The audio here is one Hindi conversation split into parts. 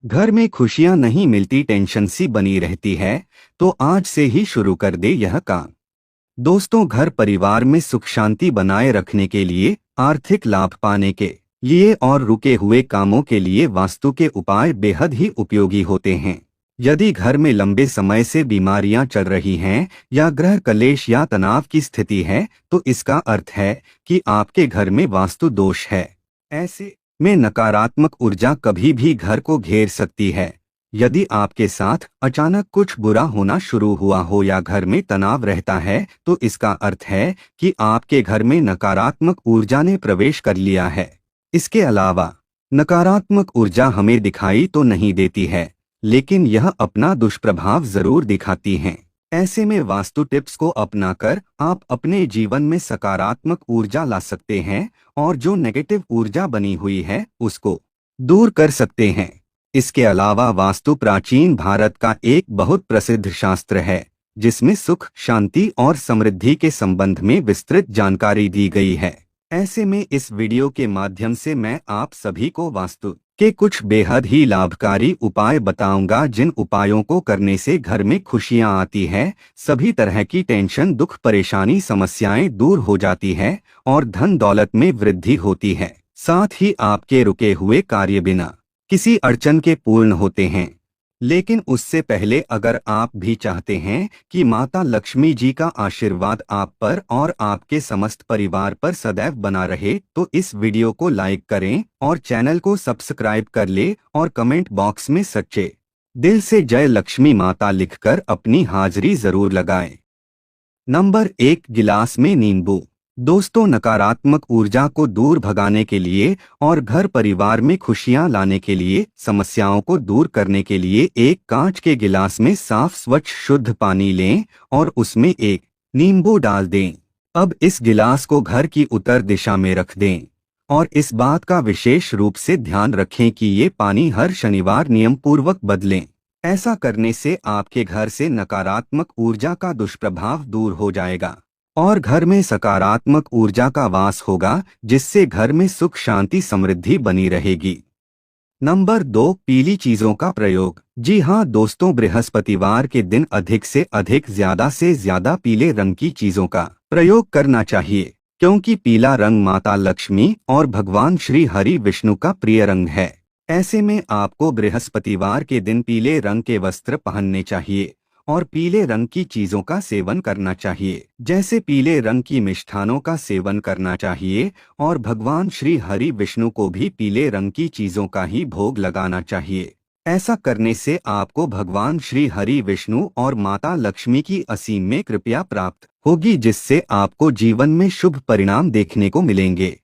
घर में खुशियां नहीं मिलती, टेंशन सी बनी रहती है, तो आज से ही शुरू कर दे यह काम। दोस्तों, घर परिवार में सुख शांति बनाए रखने के लिए, आर्थिक लाभ पाने के लिए और रुके हुए कामों के लिए वास्तु के उपाय बेहद ही उपयोगी होते हैं। यदि घर में लंबे समय से बीमारियां चल रही हैं या ग्रह कलेश या तनाव की स्थिति है, तो इसका अर्थ है कि आपके घर में वास्तु दोष है। ऐसे में नकारात्मक ऊर्जा कभी भी घर को घेर सकती है। यदि आपके साथ अचानक कुछ बुरा होना शुरू हुआ हो या घर में तनाव रहता है, तो इसका अर्थ है कि आपके घर में नकारात्मक ऊर्जा ने प्रवेश कर लिया है। इसके अलावा नकारात्मक ऊर्जा हमें दिखाई तो नहीं देती है, लेकिन यह अपना दुष्प्रभाव जरूर दिखाती हैं। ऐसे में वास्तु टिप्स को अपनाकर आप अपने जीवन में सकारात्मक ऊर्जा ला सकते हैं और जो नेगेटिव ऊर्जा बनी हुई है उसको दूर कर सकते हैं। इसके अलावा वास्तु प्राचीन भारत का एक बहुत प्रसिद्ध शास्त्र है, जिसमें सुख, शांति और समृद्धि के संबंध में विस्तृत जानकारी दी गई है। ऐसे में इस वीडियो के माध्यम से मैं आप सभी को वास्तु के कुछ बेहद ही लाभकारी उपाय बताऊंगा, जिन उपायों को करने से घर में खुशियां आती है, सभी तरह की टेंशन, दुख, परेशानी, समस्याएं दूर हो जाती है और धन दौलत में वृद्धि होती है। साथ ही आपके रुके हुए कार्य बिना किसी अड़चन के पूर्ण होते हैं। लेकिन उससे पहले अगर आप भी चाहते हैं कि माता लक्ष्मी जी का आशीर्वाद आप पर और आपके समस्त परिवार पर सदैव बना रहे, तो इस वीडियो को लाइक करें और चैनल को सब्सक्राइब कर ले और कमेंट बॉक्स में सच्चे दिल से जय लक्ष्मी माता लिखकर अपनी हाजिरी जरूर लगाएं। नंबर 1, गिलास में नींबू। दोस्तों, नकारात्मक ऊर्जा को दूर भगाने के लिए और घर परिवार में खुशियां लाने के लिए, समस्याओं को दूर करने के लिए एक कांच के गिलास में साफ स्वच्छ शुद्ध पानी लें और उसमें एक नींबू डाल दें। अब इस गिलास को घर की उत्तर दिशा में रख दें और इस बात का विशेष रूप से ध्यान रखें कि ये पानी हर शनिवार नियम पूर्वक बदलें। ऐसा करने से आपके घर से नकारात्मक ऊर्जा का दुष्प्रभाव दूर हो जाएगा और घर में सकारात्मक ऊर्जा का वास होगा, जिससे घर में सुख, शांति, समृद्धि बनी रहेगी। नंबर 2, पीली चीजों का प्रयोग। जी हाँ दोस्तों, बृहस्पतिवार के दिन अधिक से अधिक, ज्यादा से ज्यादा पीले रंग की चीजों का प्रयोग करना चाहिए, क्योंकि पीला रंग माता लक्ष्मी और भगवान श्री हरि विष्णु का प्रिय रंग है। ऐसे में आपको बृहस्पतिवार के दिन पीले रंग के वस्त्र पहनने चाहिए और पीले रंग की चीजों का सेवन करना चाहिए, जैसे पीले रंग की मिष्ठानों का सेवन करना चाहिए और भगवान श्री हरि विष्णु को भी पीले रंग की चीजों का ही भोग लगाना चाहिए। ऐसा करने से आपको भगवान श्री हरि विष्णु और माता लक्ष्मी की असीम में कृपा प्राप्त होगी, जिससे आपको जीवन में शुभ परिणाम देखने को मिलेंगे।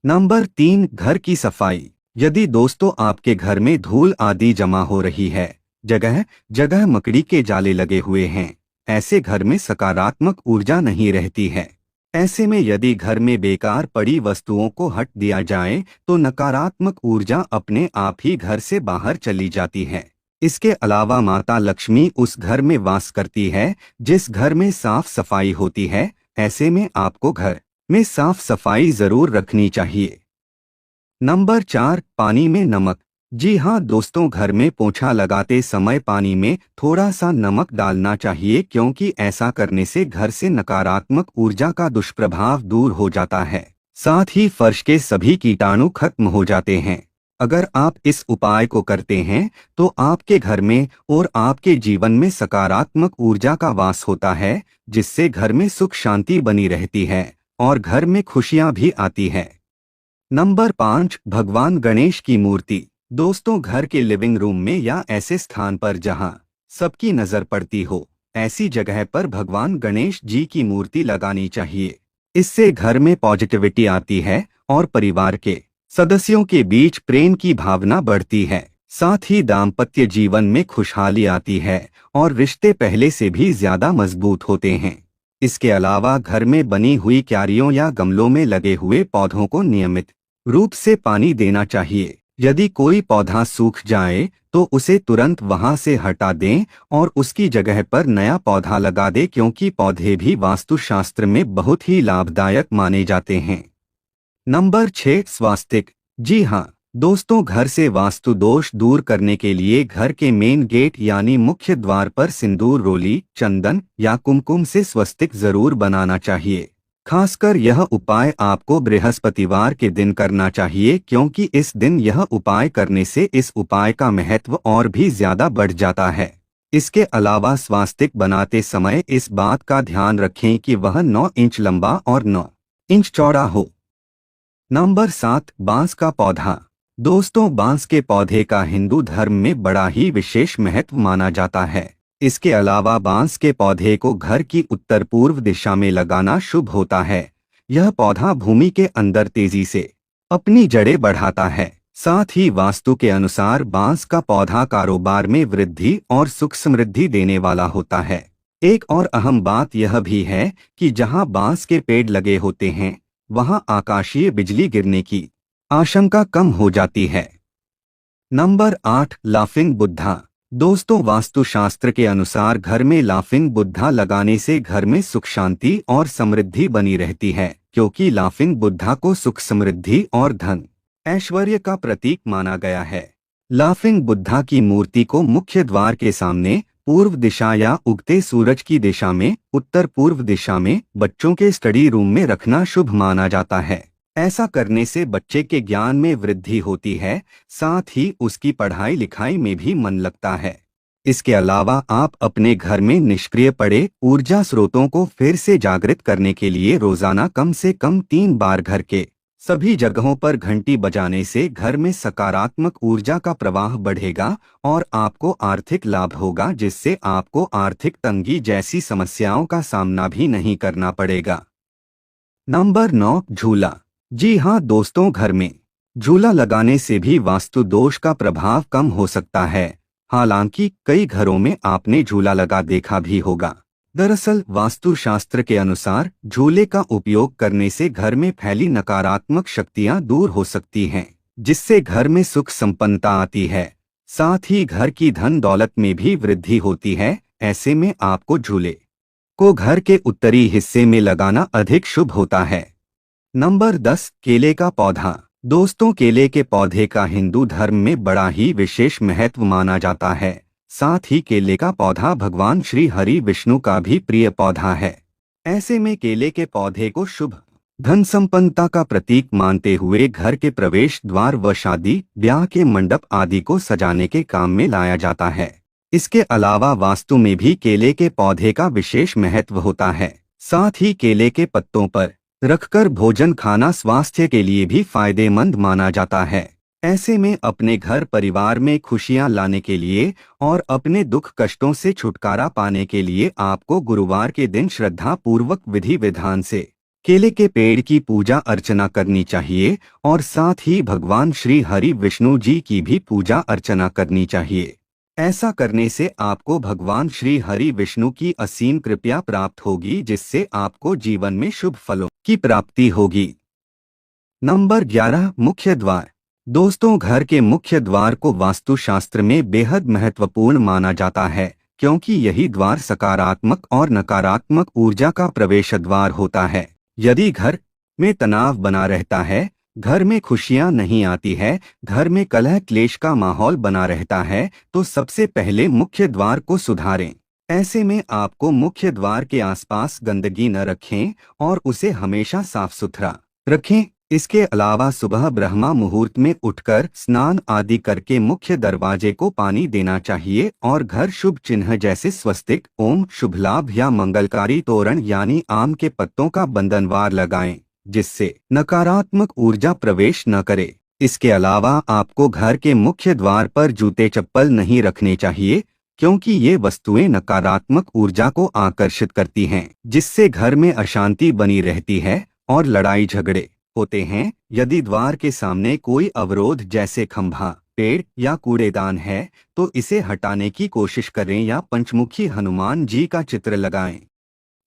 नंबर 3, घर की सफाई। यदि दोस्तों आपके घर में धूल आदि जमा हो रही है, जगह जगह मकड़ी के जाले लगे हुए हैं, ऐसे घर में सकारात्मक ऊर्जा नहीं रहती है। ऐसे में यदि घर में बेकार पड़ी वस्तुओं को हट दिया जाए, तो नकारात्मक ऊर्जा अपने आप ही घर से बाहर चली जाती है। इसके अलावा माता लक्ष्मी उस घर में वास करती है जिस घर में साफ सफाई होती है। ऐसे में आपको घर में साफ सफाई जरूर रखनी चाहिए। नंबर 4, पानी में नमक। जी हाँ दोस्तों, घर में पोछा लगाते समय पानी में थोड़ा सा नमक डालना चाहिए, क्योंकि ऐसा करने से घर से नकारात्मक ऊर्जा का दुष्प्रभाव दूर हो जाता है। साथ ही फर्श के सभी कीटाणु खत्म हो जाते हैं। अगर आप इस उपाय को करते हैं तो आपके घर में और आपके जीवन में सकारात्मक ऊर्जा का वास होता है, जिससे घर में सुख शांति बनी रहती है और घर में खुशियां भी आती है। नंबर 5, भगवान गणेश की मूर्ति। दोस्तों, घर के लिविंग रूम में या ऐसे स्थान पर जहां सबकी नजर पड़ती हो, ऐसी जगह पर भगवान गणेश जी की मूर्ति लगानी चाहिए। इससे घर में पॉजिटिविटी आती है और परिवार के सदस्यों के बीच प्रेम की भावना बढ़ती है। साथ ही दाम्पत्य जीवन में खुशहाली आती है और रिश्ते पहले से भी ज्यादा मजबूत होते हैं। इसके अलावा घर में बनी हुई क्यारियों या गमलों में लगे हुए पौधों को नियमित रूप से पानी देना चाहिए। यदि कोई पौधा सूख जाए तो उसे तुरंत वहां से हटा दें और उसकी जगह पर नया पौधा लगा दें, क्योंकि पौधे भी वास्तुशास्त्र में बहुत ही लाभदायक माने जाते हैं। नंबर 6, स्वास्तिक। जी हाँ दोस्तों, घर से वास्तु दोष दूर करने के लिए घर के मेन गेट यानी मुख्य द्वार पर सिंदूर, रोली, चंदन या कुमकुम से स्वस्तिक जरूर बनाना चाहिए। खासकर यह उपाय आपको बृहस्पतिवार के दिन करना चाहिए, क्योंकि इस दिन यह उपाय करने से इस उपाय का महत्व और भी ज्यादा बढ़ जाता है। इसके अलावा स्वास्तिक बनाते समय इस बात का ध्यान रखें कि वह 9 इंच लंबा और 9 इंच चौड़ा हो। नंबर 7, बांस का पौधा। दोस्तों, बांस के पौधे का हिंदू धर्म में बड़ा ही विशेष महत्व माना जाता है। इसके अलावा बांस के पौधे को घर की उत्तर पूर्व दिशा में लगाना शुभ होता है। यह पौधा भूमि के अंदर तेजी से अपनी जड़ें बढ़ाता है। साथ ही वास्तु के अनुसार बांस का पौधा कारोबार में वृद्धि और सुख समृद्धि देने वाला होता है। एक और अहम बात यह भी है कि जहां बांस के पेड़ लगे होते हैं, वहां आकाशीय बिजली गिरने की आशंका कम हो जाती है। Number 8, laughing Buddha. दोस्तों, वास्तुशास्त्र के अनुसार घर में लाफिंग बुद्धा लगाने से घर में सुख शांति और समृद्धि बनी रहती है, क्योंकि लाफिंग बुद्धा को सुख समृद्धि और धन ऐश्वर्य का प्रतीक माना गया है। लाफिंग बुद्धा की मूर्ति को मुख्य द्वार के सामने पूर्व दिशा या उगते सूरज की दिशा में उत्तर पूर्व दिशा में बच्चों के स्टडी रूम में रखना शुभ माना जाता है। ऐसा करने से बच्चे के ज्ञान में वृद्धि होती है, साथ ही उसकी पढ़ाई लिखाई में भी मन लगता है। इसके अलावा आप अपने घर में निष्क्रिय पड़े ऊर्जा स्रोतों को फिर से जागृत करने के लिए रोजाना कम से कम 3 बार घर के सभी जगहों पर घंटी बजाने से घर में सकारात्मक ऊर्जा का प्रवाह बढ़ेगा और आपको आर्थिक लाभ होगा, जिससे आपको आर्थिक तंगी जैसी समस्याओं का सामना भी नहीं करना पड़ेगा। नंबर 9, झूला। जी हाँ दोस्तों, घर में झूला लगाने से भी वास्तु दोष का प्रभाव कम हो सकता है। हालांकि कई घरों में आपने झूला लगा देखा भी होगा। दरअसल वास्तुशास्त्र के अनुसार झूले का उपयोग करने से घर में फैली नकारात्मक शक्तियां दूर हो सकती हैं, जिससे घर में सुख संपन्नता आती है। साथ ही घर की धन दौलत में भी वृद्धि होती है। ऐसे में आपको झूले को घर के उत्तरी हिस्से में लगाना अधिक शुभ होता है। नंबर 10, केले का पौधा। दोस्तों, केले के पौधे का हिंदू धर्म में बड़ा ही विशेष महत्व माना जाता है। साथ ही केले का पौधा भगवान श्री हरि विष्णु का भी प्रिय पौधा है। ऐसे में केले के पौधे को शुभ धन संपन्नता का प्रतीक मानते हुए घर के प्रवेश द्वार व शादी ब्याह के मंडप आदि को सजाने के काम में लाया जाता है। इसके अलावा वास्तु में भी केले के पौधे का विशेष महत्व होता है। साथ ही केले के पत्तों पर रखकर भोजन खाना स्वास्थ्य के लिए भी फायदेमंद माना जाता है। ऐसे में अपने घर परिवार में खुशियां लाने के लिए और अपने दुख कष्टों से छुटकारा पाने के लिए आपको गुरुवार के दिन श्रद्धा पूर्वक विधि विधान से केले के पेड़ की पूजा अर्चना करनी चाहिए और साथ ही भगवान श्री हरि विष्णु जी की भी पूजा अर्चना करनी चाहिए। ऐसा करने से आपको भगवान श्री हरि विष्णु की असीम कृपा प्राप्त होगी, जिससे आपको जीवन में शुभ फलों की प्राप्ति होगी। नंबर 11, मुख्य द्वार। दोस्तों, घर के मुख्य द्वार को वास्तुशास्त्र में बेहद महत्वपूर्ण माना जाता है, क्योंकि यही द्वार सकारात्मक और नकारात्मक ऊर्जा का प्रवेश द्वार होता है। यदि घर में तनाव बना रहता है, घर में खुशियां नहीं आती है, घर में कलह क्लेश का माहौल बना रहता है, तो सबसे पहले मुख्य द्वार को सुधारें। ऐसे में आपको मुख्य द्वार के आसपास गंदगी न रखें और उसे हमेशा साफ सुथरा रखें। इसके अलावा सुबह ब्रह्मा मुहूर्त में उठकर स्नान आदि करके मुख्य दरवाजे को पानी देना चाहिए और घर शुभ चिन्ह जैसे स्वस्तिक, ओम, शुभ लाभ या मंगलकारी तोरण यानी आम के पत्तों का बंधनवार लगाएं, जिससे नकारात्मक ऊर्जा प्रवेश न करे। इसके अलावा आपको घर के मुख्य द्वार पर जूते चप्पल नहीं रखने चाहिए, क्योंकि ये वस्तुएं नकारात्मक ऊर्जा को आकर्षित करती हैं, जिससे घर में अशांति बनी रहती है और लड़ाई झगड़े होते हैं। यदि द्वार के सामने कोई अवरोध जैसे खंभा, पेड़ या कूड़ेदान है, तो इसे हटाने की कोशिश करें या पंचमुखी हनुमान जी का चित्र लगाएं।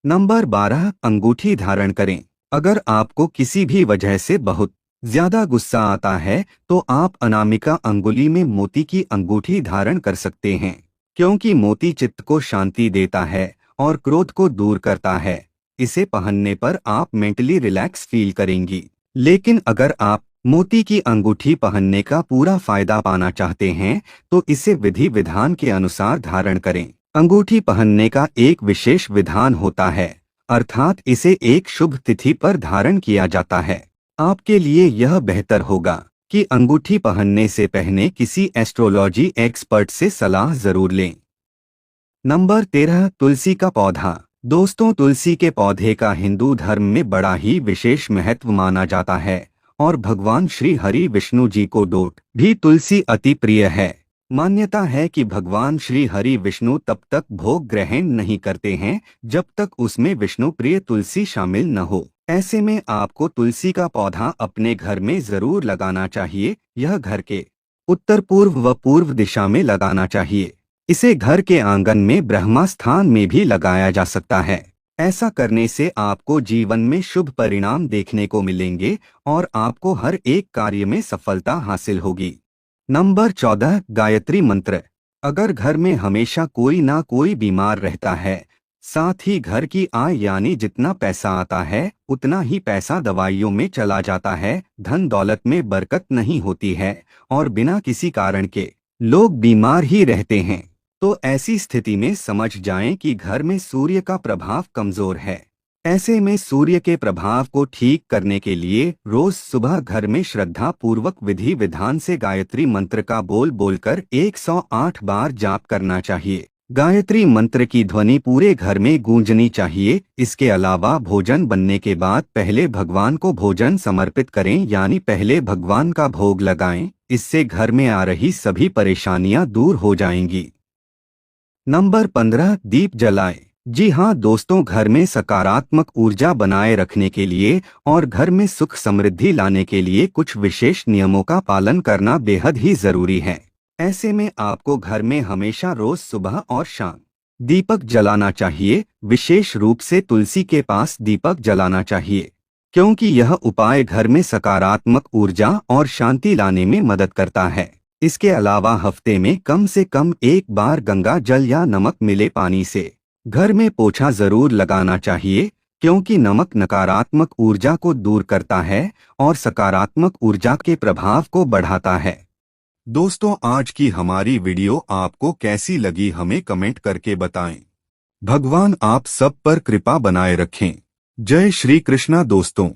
नंबर 12, अंगूठी धारण करें। अगर आपको किसी भी वजह से बहुत ज्यादा गुस्सा आता है, तो आप अनामिका अंगुली में मोती की अंगूठी धारण कर सकते हैं, क्योंकि मोती चित्त को शांति देता है और क्रोध को दूर करता है। इसे पहनने पर आप मेंटली रिलैक्स फील करेंगी। लेकिन अगर आप मोती की अंगूठी पहनने का पूरा फायदा पाना चाहते हैं तो इसे विधि विधान के अनुसार धारण करें। अंगूठी पहनने का एक विशेष विधान होता है, अर्थात इसे एक शुभ तिथि पर धारण किया जाता है। आपके लिए यह बेहतर होगा कि अंगूठी पहनने से पहले किसी एस्ट्रोलॉजी एक्सपर्ट से सलाह जरूर लें। नंबर 13, तुलसी का पौधा। दोस्तों, तुलसी के पौधे का हिंदू धर्म में बड़ा ही विशेष महत्व माना जाता है और भगवान श्री हरि विष्णु जी को डोट भी तुलसी अति प्रिय है। मान्यता है कि भगवान श्री हरि विष्णु तब तक भोग ग्रहण नहीं करते हैं जब तक उसमें विष्णु प्रिय तुलसी शामिल न हो। ऐसे में आपको तुलसी का पौधा अपने घर में जरूर लगाना चाहिए। यह घर के उत्तर पूर्व व पूर्व दिशा में लगाना चाहिए। इसे घर के आंगन में ब्रह्मा स्थान में भी लगाया जा सकता है। ऐसा करने से आपको जीवन में शुभ परिणाम देखने को मिलेंगे और आपको हर एक कार्य में सफलता हासिल होगी। नंबर 14, गायत्री मंत्र। अगर घर में हमेशा कोई ना कोई बीमार रहता है, साथ ही घर की आय यानी जितना पैसा आता है उतना ही पैसा दवाइयों में चला जाता है, धन दौलत में बरकत नहीं होती है और बिना किसी कारण के लोग बीमार ही रहते हैं, तो ऐसी स्थिति में समझ जाएं कि घर में सूर्य का प्रभाव कमजोर है। ऐसे में सूर्य के प्रभाव को ठीक करने के लिए रोज सुबह घर में श्रद्धा पूर्वक विधि विधान से गायत्री मंत्र का बोल बोलकर 108 बार जाप करना चाहिए। गायत्री मंत्र की ध्वनि पूरे घर में गूंजनी चाहिए। इसके अलावा भोजन बनने के बाद पहले भगवान को भोजन समर्पित करें, यानी पहले भगवान का भोग लगाएं। इससे घर में आ रही सभी परेशानियां दूर हो जाएंगी। नंबर 15, दीप जलाएं। जी हाँ दोस्तों, घर में सकारात्मक ऊर्जा बनाए रखने के लिए और घर में सुख समृद्धि लाने के लिए कुछ विशेष नियमों का पालन करना बेहद ही जरूरी है। ऐसे में आपको घर में हमेशा रोज सुबह और शाम दीपक जलाना चाहिए। विशेष रूप से तुलसी के पास दीपक जलाना चाहिए, क्योंकि यह उपाय घर में सकारात्मक ऊर्जा और शांति लाने में मदद करता है। इसके अलावा हफ्ते में कम से कम एक बार गंगा जल या नमक मिले पानी से घर में पोछा जरूर लगाना चाहिए, क्योंकि नमक नकारात्मक ऊर्जा को दूर करता है और सकारात्मक ऊर्जा के प्रभाव को बढ़ाता है। दोस्तों, आज की हमारी वीडियो आपको कैसी लगी हमें कमेंट करके बताएं। भगवान आप सब पर कृपा बनाए रखें। जय श्री कृष्णा दोस्तों।